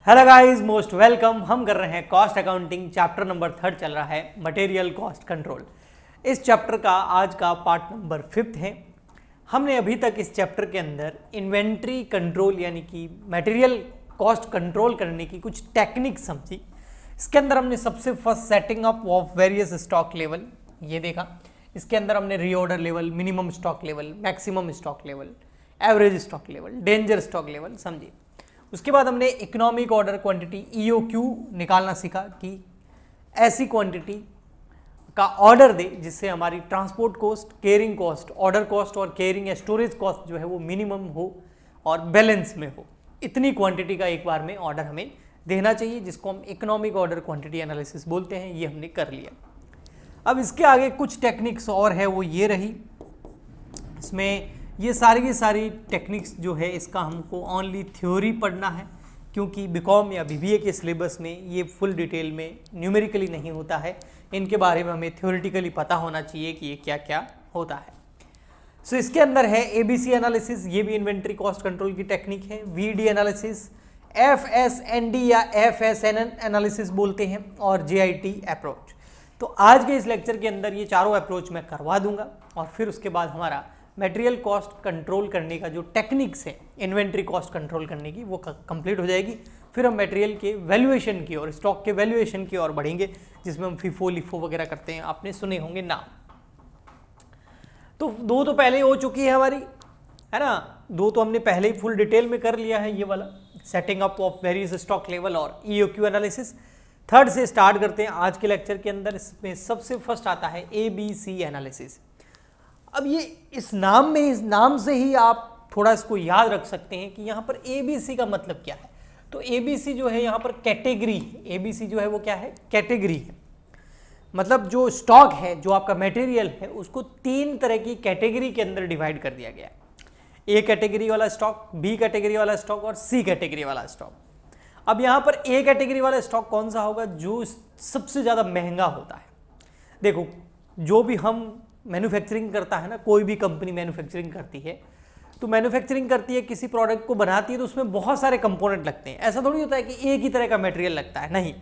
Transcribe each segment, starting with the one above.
Hello guys, most welcome. हम कर रहे हैं कॉस्ट अकाउंटिंग, चैप्टर नंबर 3 चल रहा है मटेरियल कॉस्ट कंट्रोल। इस चैप्टर का आज का पार्ट नंबर 5 है। हमने अभी तक इस चैप्टर के अंदर इन्वेंट्री कंट्रोल यानी कि मटेरियल कॉस्ट कंट्रोल करने की कुछ टेक्निक समझी। इसके अंदर हमने सबसे first setting up of various stock level ये देखा। इसके अंदर हमने reorder level, minimum stock level, maximum stock level, average stock level, danger stock level समझे। उसके बाद हमने इकोनॉमिक ऑर्डर क्वांटिटी EOQ निकालना सीखा कि ऐसी क्वांटिटी का ऑर्डर दे जिससे हमारी transport cost, caring cost, order cost और केयरिंग या स्टोरेज कॉस्ट जो है वो मिनिमम हो और बैलेंस में हो। इतनी क्वांटिटी का एक बार में ऑर्डर हमें देना चाहिए, जिसको हम इकोनॉमिक ऑर्डर क्वांटिटी एनालिसिस बोलते हैं। ये हमने कर लिया। अब इसके आगे कुछ टेक्निक्स और है, वो ये रही। इसमें ये सारी टेक्निक्स जो है इसका हमको ओनली थ्योरी पढ़ना है, क्योंकि बीकॉम या BBA के सिलेबस में ये फुल डिटेल में न्यूमेरिकली नहीं होता है। इनके बारे में हमें थ्योरेटिकली पता होना चाहिए कि ये क्या क्या होता है। सो इसके अंदर है ABC एनालिसिस, ये भी इन्वेंट्री कॉस्ट कंट्रोल की टेक्निक है। VD एनालिसिस, FSND या FSN एनालिसिस बोलते हैं, और JIT अप्रोच। तो आज के इस लेक्चर के अंदर ये चारों अप्रोच मैं करवा दूंगा, और फिर उसके बाद हमारा मटेरियल कॉस्ट कंट्रोल करने का जो टेक्निक्स है इन्वेंट्री कॉस्ट कंट्रोल करने की, वो कंप्लीट हो जाएगी। फिर हम मटेरियल के वैल्यूएशन की और स्टॉक के वैल्यूएशन की ओर बढ़ेंगे, जिसमें हम FIFO LIFO वगैरह करते हैं। आपने सुने होंगे नाम। तो दो तो पहले हो चुकी है हमारी, है ना। दो तो हमने पहले ही फुल डिटेल में कर लिया है, ये वाला setting up of various stock level और EOQ एनालिसिस। थर्ड से स्टार्ट करते हैं आज के लेक्चर के अंदर। इसमें सबसे फर्स्ट आता है ABC एनालिसिस। अब ये इस नाम से ही आप थोड़ा इसको याद रख सकते हैं कि यहाँ पर ABC का मतलब क्या है। तो ABC जो है यहाँ पर कैटेगरी है। ABC जो है वो क्या है? कैटेगरी है। मतलब जो स्टॉक है, जो आपका मटेरियल है, उसको 3 तरह की कैटेगरी के अंदर डिवाइड कर दिया गया है। A कैटेगरी वाला स्टॉक, B कैटेगरी वाला स्टॉक और C कैटेगरी वाला स्टॉक। अब यहाँ पर A कैटेगरी वाला स्टॉक कौन सा होगा? जो सबसे ज़्यादा महंगा होता है। देखो, जो भी हम मैन्युफैक्चरिंग करता है ना, कोई भी कंपनी मैन्युफैक्चरिंग करती है, तो मैन्युफैक्चरिंग करती है, किसी प्रोडक्ट को बनाती है, तो उसमें बहुत सारे कंपोनेंट लगते हैं। ऐसा थोड़ी होता है कि एक ही तरह का मटेरियल लगता है, नहीं।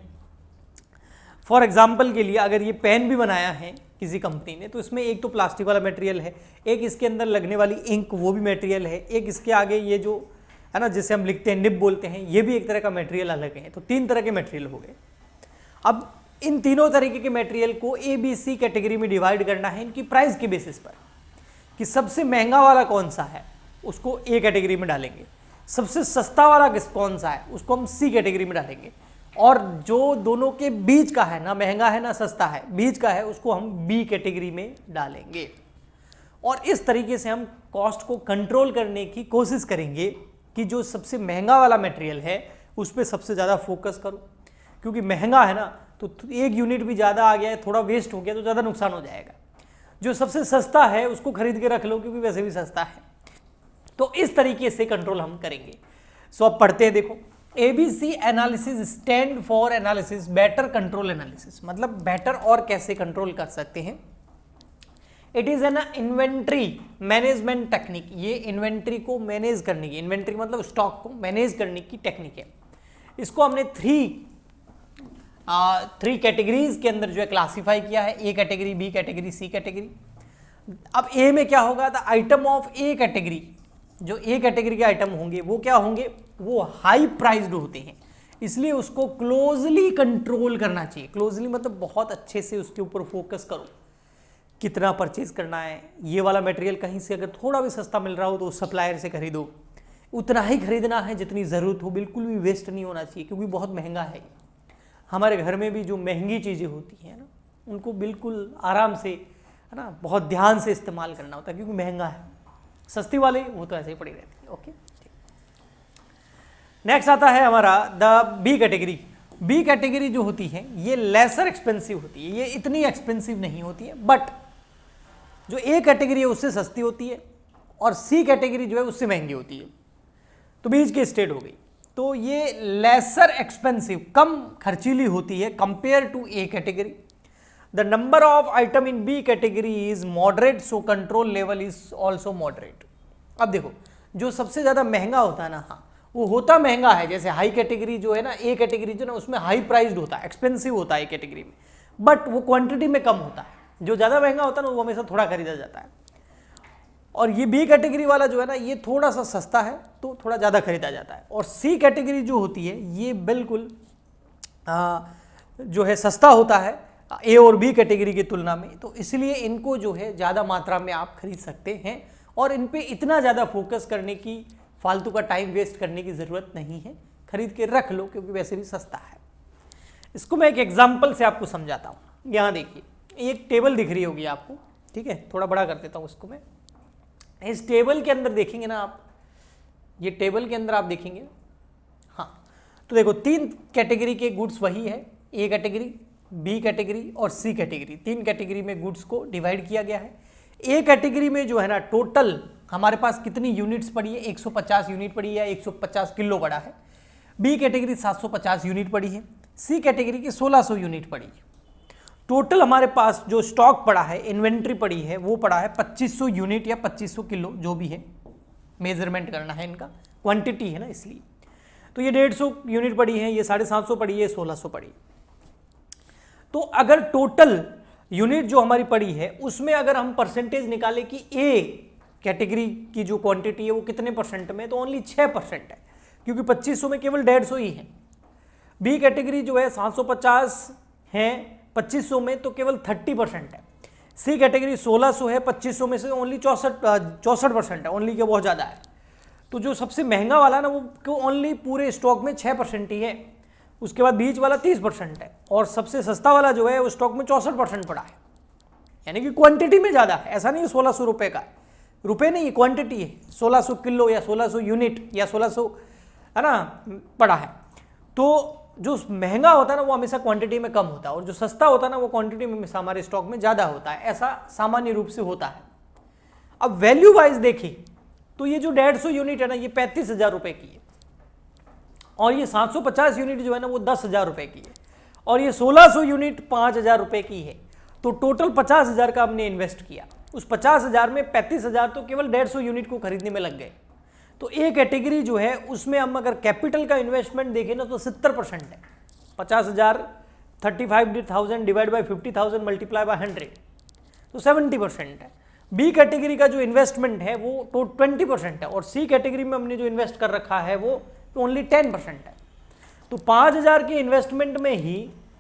फॉर एग्जांपल के लिए अगर ये पेन भी बनाया है किसी कंपनी ने, तो इसमें एक तो प्लास्टिक वाला मटेरियल है, एक इसके अंदर लगने वाली इंक वो भी मटेरियल है, एक इसके आगे ये जो है ना जिसे हम लिखते हैं निब बोलते हैं, ये भी एक तरह का मटेरियल अलग है। तो 3 तरह के मटेरियल हो गए। अब इन तीनों तरीके के मटेरियल को ABC कैटेगरी में डिवाइड करना है इनकी प्राइस के बेसिस पर, कि सबसे महंगा वाला कौन सा है उसको A कैटेगरी में डालेंगे, सबसे सस्ता वाला कौन सा है उसको हम C कैटेगरी में डालेंगे, और जो दोनों के बीच का है, ना महंगा है ना सस्ता है, बीच का है, उसको हम B कैटेगरी में डालेंगे। और इस तरीके से हम कॉस्ट को कंट्रोल करने की कोशिश करेंगे कि जो सबसे महंगा वाला मटेरियल है उस पर सबसे ज़्यादा फोकस करो, क्योंकि महंगा है ना, तो 1 यूनिट भी ज़्यादा आ गया है, थोड़ा वेस्ट हो गया तो ज़्यादा नुकसान हो जाएगा। जो सबसे सस्ता है उसको खरीद के रख लो, क्योंकि वैसे भी सस्ता है। तो इस तरीके से कंट्रोल हम करेंगे। सो अब पढ़ते हैं। देखो, ABC analysis stand for analysis better control analysis, मतलब बेटर और कैसे कंट्रोल कर सकते हैं। It is an inventory management technique. ये इन्वेंट्री को मैनेज करने की, इन्वेंट्री मतलब स्टॉक को मैनेज करने की टेक्निक है। इसको हमने 3 कैटेगरीज के अंदर जो है क्लासीफाई किया है। A category, B category, C category. अब A में क्या होगा? The item of A category, जो A कैटेगरी के आइटम होंगे वो क्या होंगे? वो हाई प्राइस्ड होते हैं, इसलिए उसको क्लोजली कंट्रोल करना चाहिए। क्लोजली मतलब बहुत अच्छे से उसके ऊपर फोकस करो, कितना परचेज करना है। ये वाला मटेरियल कहीं से अगर थोड़ा भी सस्ता मिल रहा हो तो सप्लायर से खरीदो, उतना ही खरीदना है जितनी ज़रूरत हो, बिल्कुल भी वेस्ट नहीं होना चाहिए, क्योंकि बहुत महंगा है। हमारे घर में भी जो महंगी चीज़ें होती हैं ना, उनको बिल्कुल आराम से, है ना, बहुत ध्यान से इस्तेमाल करना होता है, क्योंकि महंगा है। सस्ती वाले वो तो ऐसे ही पड़ी रहती है। ओके, नेक्स्ट आता है हमारा the B category. B category जो होती है ये लेसर एक्सपेंसिव होती है, ये इतनी एक्सपेंसिव नहीं होती है, बट जो A कैटेगरी है उससे सस्ती होती है, और C कैटेगरी जो है उससे महंगी होती है। तो बीच की स्टेट हो गई। तो ये लेसर एक्सपेंसिव, कम खर्चीली होती है compare to A category. The number of item in B category is moderate, so control level is also moderate. अब देखो, जो सबसे ज़्यादा महंगा होता है ना, हाँ, वो होता महंगा है, जैसे हाई कैटेगरी जो है ना, ए कैटेगरी जो ना उसमें हाई प्राइस्ड होता है, एक्सपेंसिव होता है ए कैटेगरी में, बट वो क्वांटिटी में कम होता है। जो ज़्यादा महंगा होता है ना वो हमेशा थोड़ा खरीदा जाता है। और ये बी कैटेगरी वाला जो है ना ये थोड़ा सा सस्ता है तो थोड़ा ज़्यादा खरीदा जाता है। और सी कैटेगरी जो होती है ये बिल्कुल जो है सस्ता होता है ए और बी कैटेगरी की तुलना में, तो इसलिए इनको जो है ज़्यादा मात्रा में आप खरीद सकते हैं और इन पे इतना ज़्यादा फोकस करने की, फालतू का टाइम वेस्ट करने की ज़रूरत नहीं है, खरीद के रख लो क्योंकि वैसे भी सस्ता है। इसको मैं एक एग्जाम्पल से आपको समझाता हूँ। यहाँ देखिए एक टेबल दिख रही होगी आपको, ठीक है, थोड़ा बड़ा कर देता हूँ उसको मैं। इस टेबल के अंदर देखेंगे ना आप, ये टेबल के अंदर आप देखेंगे, हाँ, तो देखो 3 कैटेगरी के गुड्स वही है, ए कैटेगरी, बी कैटेगरी और सी कैटेगरी। 3 कैटेगरी में गुड्स को डिवाइड किया गया है। ए कैटेगरी में जो है ना टोटल हमारे पास कितनी यूनिट्स पड़ी है, 150 यूनिट पड़ी है, 150 किलो पड़ा है। बी कैटेगरी 750 यूनिट पड़ी है, सी कैटेगरी की 1600 यूनिट पड़ी है। टोटल हमारे पास जो स्टॉक पड़ा है, इन्वेंट्री पड़ी है, वो पड़ा है 2500 यूनिट या 2500 किलो, जो भी है, मेजरमेंट करना है इनका, क्वांटिटी है ना इसलिए। तो ये 150 यूनिट पड़ी है, ये 750 पड़ी है, 1600 पड़ी। तो अगर टोटल यूनिट जो हमारी पड़ी है उसमें अगर हम परसेंटेज निकालें कि ए कैटेगरी की जो क्वांटिटी है वो कितने परसेंट में, तो ओनली 6% है, क्योंकि 2500 में केवल 150 ही है। बी कैटेगरी जो है 750 है 2500 में, तो केवल 30% है। सी कैटेगरी 1600 है, 2500 में से ओनली 64% है, ओनली के बहुत ज़्यादा है। तो जो सबसे महंगा वाला ना वो ओनली पूरे स्टॉक में 6% ही है, उसके बाद बीच वाला 30% है, और सबसे सस्ता वाला जो है वो स्टॉक में 64% पड़ा है, यानी कि क्वांटिटी में ज़्यादा है। ऐसा नहीं है 1600 रुपये का, रुपये नहीं, क्वांटिटी है, 1600 किलो या 1600 यूनिट या 1600 है ना पड़ा है। तो जो महंगा होता है ना वो हमेशा क्वांटिटी में कम होता है, और जो सस्ता होता है ना वो क्वांटिटी में हमेशा हमारे स्टॉक में ज़्यादा होता है, ऐसा सामान्य रूप से होता है। अब वैल्यू वाइज देखिए तो ये जो 150 यूनिट है ना ये 35,000 रुपये की है, और ये 750 यूनिट जो है ना वो 10,000 रुपये की है, और ये 1600 यूनिट 5,000 रुपये की है। तो टोटल 50,000 का हमने इन्वेस्ट किया, उस 50,000 में 35,000 तो केवल 150 यूनिट को खरीदने में लग गए। तो ए कैटेगरी जो है उसमें हम अगर कैपिटल का इन्वेस्टमेंट देखें ना तो 70% है। 50,000 35,000 डिवाइड बाई 50,000 मल्टीप्लाई बाय 100, तो 70% है। बी कैटेगरी का जो इन्वेस्टमेंट है वो तो 20% है, और सी कैटेगरी में हमने जो इन्वेस्ट कर रखा है वो ओनली 10% है। तो 5,000 के इन्वेस्टमेंट में ही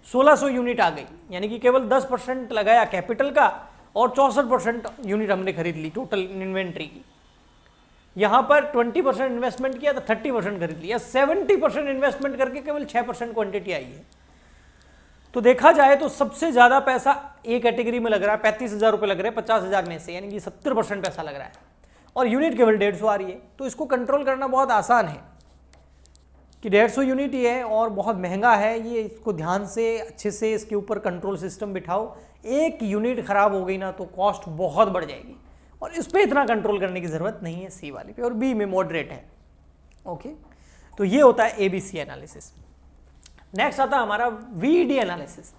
1600 यूनिट आ गई, यानी कि केवल 10% लगाया कैपिटल का और 64% यूनिट हमने खरीद ली टोटल इन्वेंट्री की। यहाँ पर 20% इन्वेस्टमेंट किया तो 30% खरीद लिया, 70% इन्वेस्टमेंट करके केवल 6% क्वांटिटी आई है। तो देखा जाए तो सबसे ज़्यादा पैसा ए कैटेगरी में लग रहा है, 35,000 रुपये लग रहे हैं 50,000 में से, यानी कि 70% पैसा लग रहा है, और यूनिट केवल 150 आ रही है। तो इसको कंट्रोल करना बहुत आसान है कि 150 यूनिट ही है और बहुत महंगा है, ये इसको ध्यान से अच्छे से इसके ऊपर कंट्रोल सिस्टम बिठाओ। एक यूनिट खराब हो गई ना तो कॉस्ट बहुत बढ़ जाएगी, और इस पर इतना कंट्रोल करने की ज़रूरत नहीं है सी वाले पे, और बी में मॉडरेट है। ओके, तो ये होता है एबीसी एनालिसिस। नेक्स्ट आता है हमारा वीडी एनालिसिस,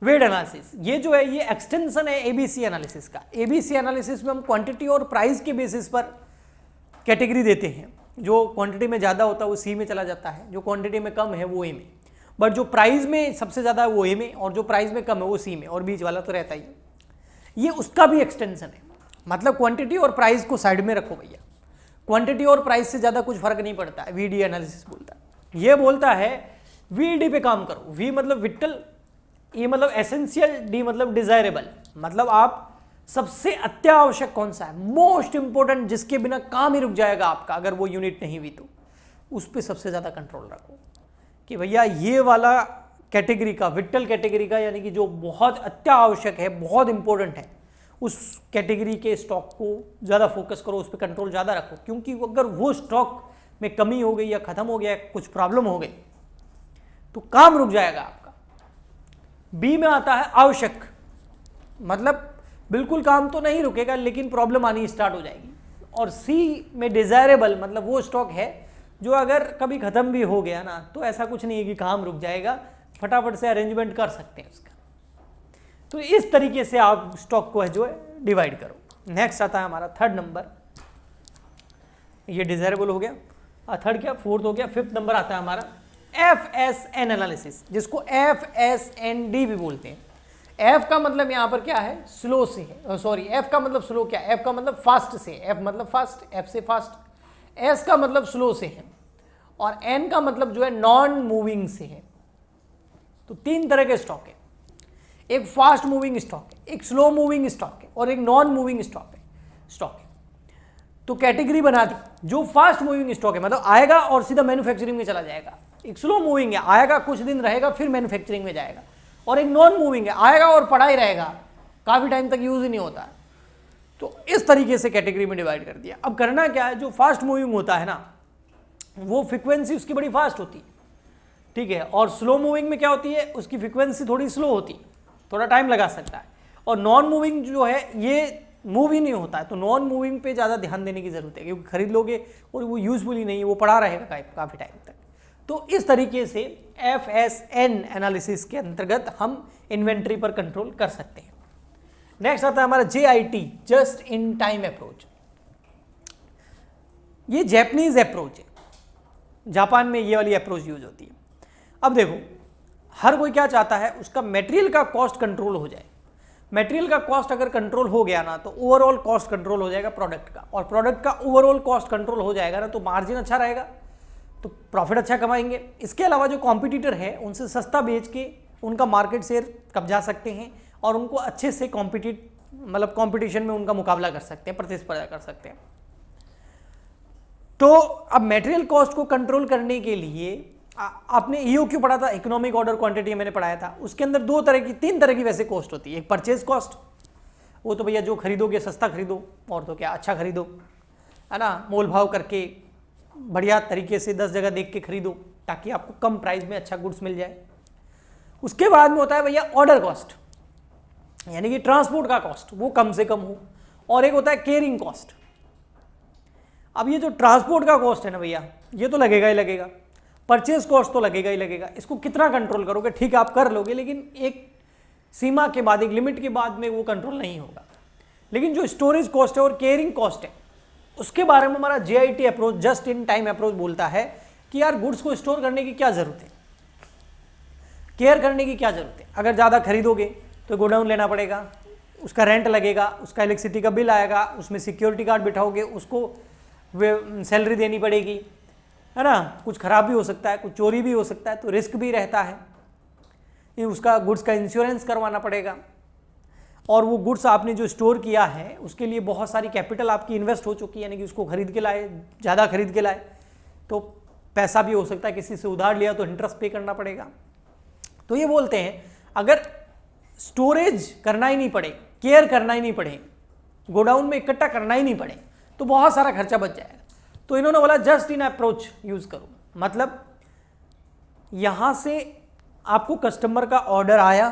वेट एनालिसिस। ये जो है ये एक्सटेंशन है एबीसी एनालिसिस का। एबीसी एनालिसिस में हम क्वांटिटी और प्राइस के बेसिस पर कैटेगरी देते हैं। जो क्वांटिटी में ज़्यादा होता है वो सी में चला जाता है, जो क्वांटिटी में कम है वो ए में, बट जो प्राइस में सबसे ज़्यादा है वो ए में, और जो प्राइस में कम है वो सी में, और बीच वाला तो रहता ही है। ये उसका भी एक्सटेंशन है, मतलब क्वांटिटी और प्राइस को साइड में रखो भैया, क्वांटिटी और प्राइस से ज़्यादा कुछ फर्क नहीं पड़ता है, वीडी एनालिसिस बोलता है। ये बोलता है वीडी पे काम करो, वी मतलब विटल, ए मतलब एसेंशियल, डी मतलब डिजायरेबल, मतलब आप सबसे अत्यावश्यक कौन सा है, मोस्ट इंपोर्टेंट, जिसके बिना काम ही रुक जाएगा आपका अगर वो यूनिट नहीं हुई, तो उस पर सबसे ज़्यादा कंट्रोल रखो कि भैया ये वाला कैटेगरी का, विटल कैटेगरी का, यानी कि जो बहुत अत्यावश्यक है, बहुत इंपॉर्टेंट है, उस कैटेगरी के स्टॉक को ज़्यादा फोकस करो, उस पर कंट्रोल ज़्यादा रखो, क्योंकि अगर वो स्टॉक में कमी हो गई या ख़त्म हो गया, कुछ प्रॉब्लम हो गई, तो काम रुक जाएगा आपका। बी में आता है आवश्यक, मतलब बिल्कुल काम तो नहीं रुकेगा लेकिन प्रॉब्लम आनी स्टार्ट हो जाएगी। और सी में डिजायरेबल, मतलब वो स्टॉक है जो अगर कभी ख़त्म भी हो गया ना तो ऐसा कुछ नहीं है कि काम रुक जाएगा, फटाफट से अरेंजमेंट कर सकते हैं उसका। तो इस तरीके से आप स्टॉक को है जो है डिवाइड करो। नेक्स्ट आता है हमारा 3rd नंबर, ये डिजायरेबल हो गया। थर्ड क्या, फोर्थ हो गया, फिफ्थ नंबर आता है हमारा FSN एनालिसिस, जिसको FSND भी बोलते हैं। F का मतलब यहाँ पर क्या है, स्लो से है, सॉरी F का मतलब स्लो क्या, F का मतलब फास्ट से, F मतलब फास्ट, F से फास्ट, S का मतलब स्लो से है, और N का मतलब जो है नॉन मूविंग से है। तो तीन तरह के स्टॉक है, एक फास्ट मूविंग स्टॉक है, एक स्लो मूविंग स्टॉक है, और एक नॉन मूविंग स्टॉक है। तो कैटेगरी बना दी, जो फास्ट मूविंग स्टॉक है मतलब आएगा और सीधा मैन्युफैक्चरिंग में चला जाएगा, एक स्लो मूविंग है, आएगा कुछ दिन रहेगा फिर मैन्युफैक्चरिंग में जाएगा, और एक नॉन मूविंग है, आएगा और पड़ा ही रहेगा, काफी टाइम तक यूज ही नहीं होता है। तो इस तरीके से कैटेगरी में डिवाइड कर दिया। अब करना क्या है, जो फास्ट मूविंग होता है ना, वो फ्रीक्वेंसी उसकी बड़ी फास्ट होती है, ठीक है, और स्लो मूविंग में क्या होती है, उसकी फ्रीक्वेंसी थोड़ी स्लो होती है, थोड़ा टाइम लगा सकता है, और नॉन मूविंग जो है ये मूव ही नहीं होता है। तो नॉन मूविंग पे ज़्यादा ध्यान देने की जरूरत है, क्योंकि खरीद लोगे और वो यूजफुल ही नहीं है, वो पड़ा रहेगा काफ़ी टाइम तक। तो इस तरीके से FSN एनालिसिस के अंतर्गत हम इन्वेंट्री पर कंट्रोल कर सकते हैं। नेक्स्ट आता है हमारा JIT, just in time approach. ये जैपनीज अप्रोच है, जापान में ये वाली अप्रोच यूज होती है। अब देखो, हर कोई क्या चाहता है, उसका मटेरियल का कॉस्ट कंट्रोल हो जाए। मटेरियल का कॉस्ट अगर कंट्रोल हो गया ना, तो ओवरऑल कॉस्ट कंट्रोल हो जाएगा प्रोडक्ट का, और प्रोडक्ट का ओवरऑल कॉस्ट कंट्रोल हो जाएगा ना, तो मार्जिन अच्छा रहेगा, तो प्रॉफिट अच्छा कमाएंगे। इसके अलावा जो कॉम्पिटिटर है उनसे सस्ता बेच के उनका मार्केट शेयर कब्जा सकते हैं, और उनको अच्छे से कॉम्पिटिशन में उनका मुकाबला कर सकते हैं, प्रतिस्पर्धा कर सकते हैं। तो अब मटेरियल कॉस्ट को कंट्रोल करने के लिए आपने EOQ पढ़ा था, इकोनॉमिक ऑर्डर क्वांटिटी मैंने पढ़ाया था, उसके अंदर तीन तरह की वैसे कॉस्ट होती है। एक परचेज कॉस्ट, वो तो भैया जो खरीदोगे सस्ता खरीदो, और तो क्या अच्छा खरीदो, है ना, मोल भाव करके बढ़िया तरीके से 10 जगह देख के खरीदो, ताकि आपको कम प्राइस में अच्छा गुड्स मिल जाए। उसके बाद में होता है भैया ऑर्डर कॉस्ट, यानी कि ट्रांसपोर्ट का कॉस्ट वो कम से कम हो, और एक होता है केयरिंग कॉस्ट। अब ये जो ट्रांसपोर्ट का कॉस्ट है ना भैया, ये तो लगेगा ही लगेगा, परचेज कॉस्ट तो लगेगा ही लगेगा। इसको कितना कंट्रोल करोगे, ठीक है आप कर लोगे, लेकिन एक सीमा के बाद, एक लिमिट के बाद में वो कंट्रोल नहीं होगा। लेकिन जो स्टोरेज कॉस्ट है और केयरिंग कॉस्ट है, उसके बारे में हमारा JIT approach, just in time approach बोलता है कि यार गुड्स को स्टोर करने की क्या जरूरत है, केयर करने की क्या जरूरत है। अगर ज़्यादा खरीदोगे तो गोडाउन लेना पड़ेगा, उसका रेंट लगेगा, उसका इलेक्ट्रिसिटी का बिल आएगा, उसमें सिक्योरिटी गार्ड बिठाओगे, उसको सैलरी देनी पड़ेगी, है ना, कुछ खराब भी हो सकता है, कुछ चोरी भी हो सकता है, तो रिस्क भी रहता है। ये उसका गुड्स का इंश्योरेंस करवाना पड़ेगा, और वो गुड्स आपने जो स्टोर किया है उसके लिए बहुत सारी कैपिटल आपकी इन्वेस्ट हो चुकी है, यानी कि उसको खरीद के लाए, ज़्यादा खरीद के लाए, तो पैसा भी हो सकता है किसी से उधार लिया तो इंटरेस्ट पे करना पड़ेगा। तो ये बोलते हैं अगर स्टोरेज करना ही नहीं पड़े, केयर करना ही नहीं पड़े, गोडाउन में इकट्ठा करना ही नहीं पड़े, तो बहुत सारा खर्चा बच जाएगा। तो इन्होंने बोला जस्ट इन अप्रोच यूज करो, मतलब यहां से आपको कस्टमर का ऑर्डर आया,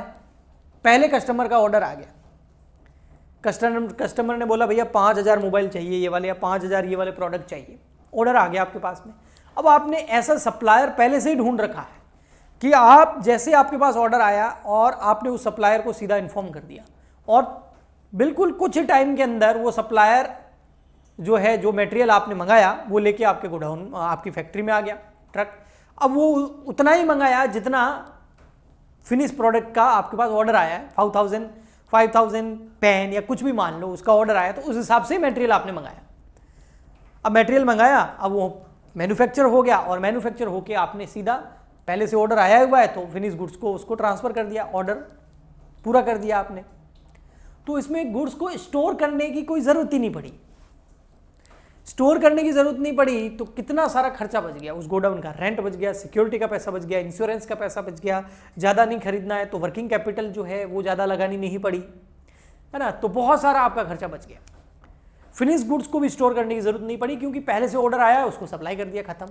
पहले कस्टमर का ऑर्डर आ गया, कस्टमर ने बोला भैया 5000 मोबाइल चाहिए ये वाले, या 5000 ये वाले प्रोडक्ट चाहिए, ऑर्डर आ गया आपके पास में। अब आपने ऐसा सप्लायर पहले से ही ढूंढ रखा है कि आप जैसे आपके पास ऑर्डर आया और आपने उस सप्लायर को सीधा इन्फॉर्म कर दिया, और बिल्कुल कुछ ही टाइम के अंदर वो सप्लायर जो है, जो मटेरियल आपने मंगाया वो लेके आपके गोडाउन, आपकी फैक्ट्री में आ गया ट्रक। अब वो उतना ही मंगाया जितना फिनिश प्रोडक्ट का आपके पास ऑर्डर आया है, 5000 पेन या कुछ भी मान लो उसका ऑर्डर आया, तो उस हिसाब से मटेरियल आपने मंगाया। अब मटेरियल मंगाया, अब वो मैन्युफैक्चर हो गया, और मैन्युफैक्चर होके आपने सीधा, पहले से ऑर्डर आया हुआ है तो फिनिश गुड्स को उसको ट्रांसफर कर दिया, ऑर्डर पूरा कर दिया आपने। तो इसमें गुड्स को स्टोर करने की कोई ज़रूरत ही नहीं पड़ी, स्टोर करने की जरूरत नहीं पड़ी, तो कितना सारा खर्चा बच गया, उस गोडाउन का रेंट बच गया, सिक्योरिटी का पैसा बच गया, इंश्योरेंस का पैसा बच गया, ज़्यादा नहीं खरीदना है तो वर्किंग कैपिटल जो है वो ज़्यादा लगानी नहीं पड़ी, है ना, तो बहुत सारा आपका खर्चा बच गया। फिनिश गुड्स को भी स्टोर करने की जरूरत नहीं पड़ी, क्योंकि पहले से ऑर्डर आया उसको सप्लाई कर दिया, खत्म।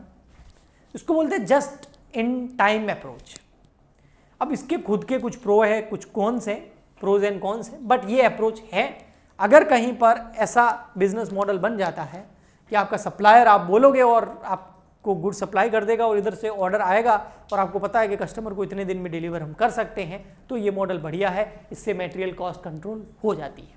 इसको बोलते हैं जस्ट इन टाइम अप्रोच। अब इसके खुद के कुछ प्रो है, कुछ कॉन्स हैं, प्रोज एंड कॉन्स है, बट ये अप्रोच है। अगर कहीं पर ऐसा बिजनेस मॉडल बन जाता है कि आपका सप्लायर, आप बोलोगे और आपको गुड सप्लाई कर देगा, और इधर से ऑर्डर आएगा और आपको पता है कि कस्टमर को इतने दिन में डिलीवर हम कर सकते हैं, तो ये मॉडल बढ़िया है, इससे मटेरियल कॉस्ट कंट्रोल हो जाती है।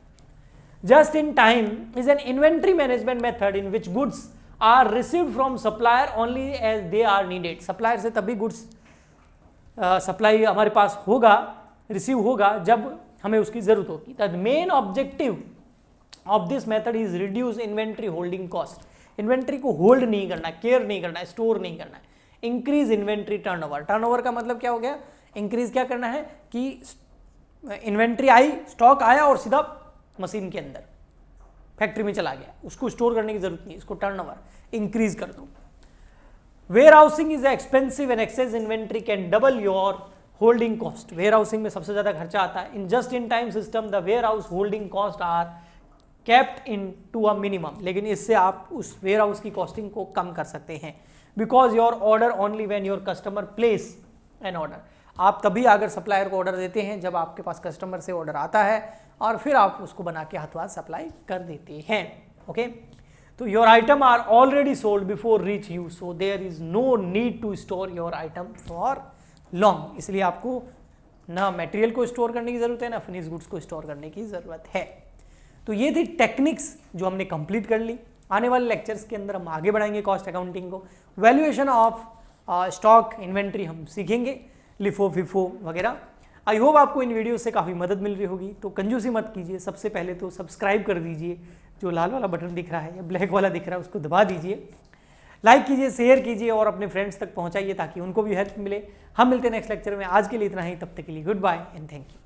Just in time is an inventory management method in which goods are received from supplier only as they are needed. Supplier से तभी गुड्स सप्लाई हमारे पास होगा, रिसीव होगा जब हमें उसकी जरूरत होगी। The main objective of this method is reduce inventory holding cost. Inventory को होल्ड नहीं करना, केयर नहीं करना है, स्टोर नहीं करना है। Increase inventory turnover. टर्नओवर का मतलब क्या हो गया, इंक्रीज क्या करना है कि इन्वेंट्री आई, स्टॉक आया और सीधा मशीन के अंदर फैक्ट्री में चला गया, उसको स्टोर करने की जरूरत नहीं, इसको टर्नओवर इंक्रीज कर दो। Warehousing is expensive and excess inventory can double your holding cost. Warehousing में सबसे ज्यादा खर्चा आता है। In just in time system the warehouse holding cost are kept in to a minimum. लेकिन इससे आप उस वेयर हाउस की कॉस्टिंग को कम कर सकते हैं। Because your order only when your customer place N order. आप तभी अगर सप्लायर को ऑर्डर देते हैं जब आपके पास कस्टमर से ऑर्डर आता है और फिर आप उसको बना के हाथों हाथ सप्लाई कर देते हैं। ओके, तो your item are already sold before reach you, so there is no need to store your item for long. इसलिए आपको ना मटेरियल को स्टोर करने की जरूरत है, ना फिनिश गुड्स को स्टोर करने की जरूरत है। तो ये थी टेक्निक्स जो हमने कंप्लीट कर ली। आने वाले लेक्चर्स के अंदर हम आगे बढ़ाएंगे कॉस्ट अकाउंटिंग को। वैल्यूएशन ऑफ स्टॉक इन्वेंट्री हम सीखेंगे, लिफो फिफो वगैरह। आई होप आपको इन वीडियो से काफ़ी मदद मिल रही होगी। तो कंजूसी मत कीजिए, सबसे पहले तो सब्सक्राइब कर दीजिए, जो लाल वाला बटन दिख रहा है या ब्लैक वाला दिख रहा है उसको दबा दीजिए, लाइक कीजिए, शेयर कीजिए और अपने फ्रेंड्स तक पहुंचाइए ताकि उनको भी हेल्प मिले। हम मिलते हैं नेक्स्ट लेक्चर में। आज के लिए इतना ही, तब तक के लिए goodbye and thank you.